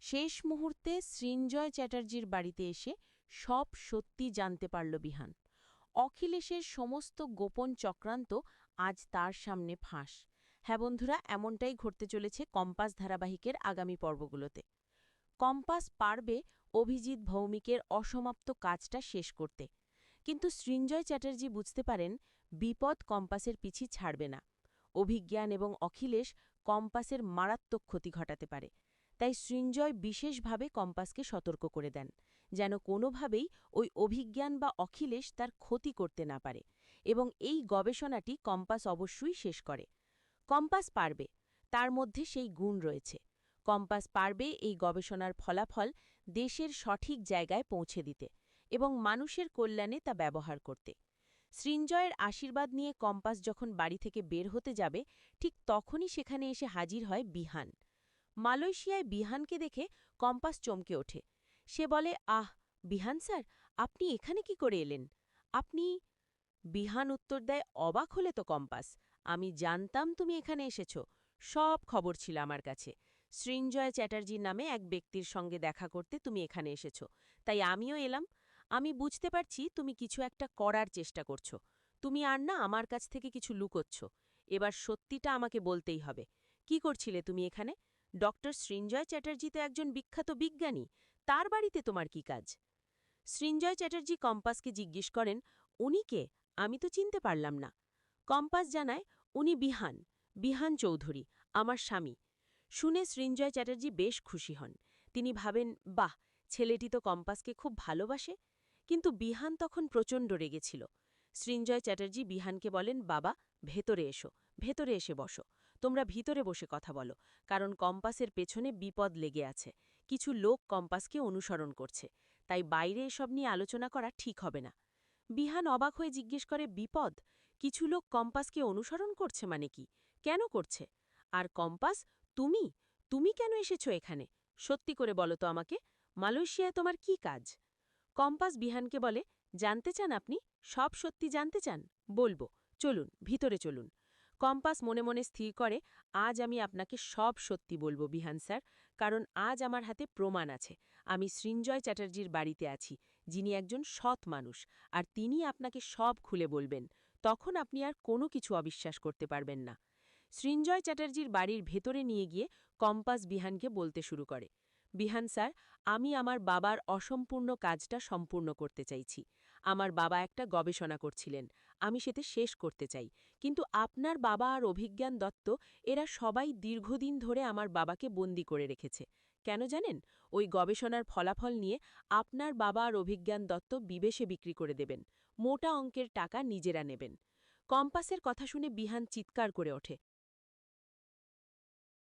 শেষ মুহূর্তে সৃঞ্জয় চ্যাটার্জির বাড়িতে এসে সব সত্যি জানতে পারল বিহান। অখিলেশের সমস্ত গোপন চক্রান্ত আজ তার সামনে ফাঁস। হ্যাঁ বন্ধুরা, এমনটাই ঘটতে চলেছে কম্পাস ধারাবাহিকের আগামী পর্বগুলোতে। কম্পাস পারবে অভিজিৎ ভৌমিকের অসমাপ্ত কাজটা শেষ করতে, কিন্তু সৃঞ্জয় চ্যাটার্জি বুঝতে পারেন বিপদ কম্পাসের পিছি ছাড়বে না। অভিজ্ঞান এবং অখিলেশ কম্পাসের মারাত্মক ক্ষতি ঘটাতে পারে। তাই সৃঞ্জয় বিশেষভাবে কম্পাসকে সতর্ক করে দেন, যেন কোনোভাবেই ওই অভিজ্ঞান বা অখিলেশ তার ক্ষতি করতে না পারে, এবং এই গবেষণাটি কম্পাস অবশ্যই শেষ করে। কম্পাস পারবে, তার মধ্যে সেই গুণ রয়েছে। কম্পাস পারবে এই গবেষণার ফলাফল দেশের সঠিক জায়গায় পৌঁছে দিতে এবং মানুষের কল্যাণে তা ব্যবহার করতে। সৃঞ্জয়ের আশীর্বাদ নিয়ে কম্পাস যখন বাড়ি থেকে বের হতে যাবে, ঠিক তখনই সেখানে এসে হাজির হয় বিহান। মালয়েশিয়ায় বিহানকে দেখে কম্পাস চমকে ওঠে। সে বলে, আহ বিহান স্যার, আপনি এখানে কি করে এলেন? আপনি? বিহান উত্তর দেয়, অবাক হলে তো কম্পাস, আমি জানতাম তুমি এখানে এসেছ। সব খবর ছিল আমার কাছে। সৃঞ্জয় চ্যাটার্জির নামে এক ব্যক্তির সঙ্গে দেখা করতে তুমি এখানে এসেছ, তাই আমিও এলাম। আমি বুঝতে পারছি তুমি কিছু একটা করার চেষ্টা করছো। তুমি আর না আমার কাছ থেকে কিছু লুকোচ্ছ। এবার সত্যিটা আমাকে বলতেই হবে। কি করছিলে তুমি এখানে? ডক্টর সৃঞ্জয় চ্যাটার্জি তো একজন বিখ্যাত বিজ্ঞানী, তার বাড়িতে তোমার কি কাজ? সৃঞ্জয় চ্যাটার্জি কম্পাসকে জিজ্ঞেস করেন, উনি কে? আমি তো চিনতে পারলাম না। কম্পাস জানায়, উনি বিহান, বিহান চৌধুরী, আমার স্বামী। শুনে সৃঞ্জয় চ্যাটার্জি বেশ খুশি হন। তিনি ভাবেন, বাহ, ছেলেটি তো কম্পাসকে খুব ভালোবাসে। কিন্তু বিহান তখন প্রচণ্ড রেগেছিল। সৃঞ্জয় চ্যাটার্জি বিহানকে বলেন, বাবা, ভেতরে এসো, ভেতরে এসে বসো। তোমরা ভিতরে বসে কথা বলো, কারণ কম্পাসের পেছনে বিপদ লেগে আছে। কিছু লোক কম্পাসকে অনুসরণ করছে, তাই বাইরে এসব নিয়ে আলোচনা করা ঠিক হবে না। বিহান অবাক হয়ে জিজ্ঞেস করে, বিপদ? কিছু লোক কম্পাসকে অনুসরণ করছে মানে কি? কেন করছে? আর কম্পাস, তুমি তুমি কেন এসেছো এখানে? সত্যি করে বলো তো আমাকে, মালয়েশিয়ায় তোমার কি কাজ? কম্পাস বিহানকে বলে, জানতে চান আপনি? সব সত্যি জানতে চান? বলবো, চলুন ভিতরে চলুন। কম্পাস মনে মনে স্থির করে, আজ আমি আপনাকে সব সত্যি বলবো বিহান স্যার, কারণ আজ আমার হাতে প্রমাণ আছে। আমি সৃঞ্জয় চ্যাটার্জির বাড়িতে আছি, যিনি একজন সৎ মানুষ, আর তিনি আপনাকে সব খুলে বলবেন। তখন আপনি আর কোনো কিছু অবিশ্বাস করতে পারবেন না। সৃঞ্জয় চ্যাটার্জির বাড়ির ভেতরে নিয়ে গিয়ে কম্পাস বিহানকে বলতে শুরু করে, বিহান স্যার, আমি আমার বাবার অসম্পূর্ণ কাজটা সম্পূর্ণ করতে চাইছি। আমার বাবা একটা গবেষণা করছিলেন, আমি সেটা শেষ করতে চাই। কিন্তু আপনার বাবা আর অভিজ্ঞান দত্ত, এরা সবাই দীর্ঘদিন ধরে আমার বাবাকে বন্দী করে রেখেছে। কেন জানেন? ওই গবেষণার ফলাফল নিয়ে আপনার বাবা আর অভিজ্ঞান দত্ত বিদেশে বিক্রি করে দেবেন। মোটা অঙ্কের টাকা নিজেরা নেবেন। কম্পাসের কথা শুনে বিহান চিৎকার করে ওঠে,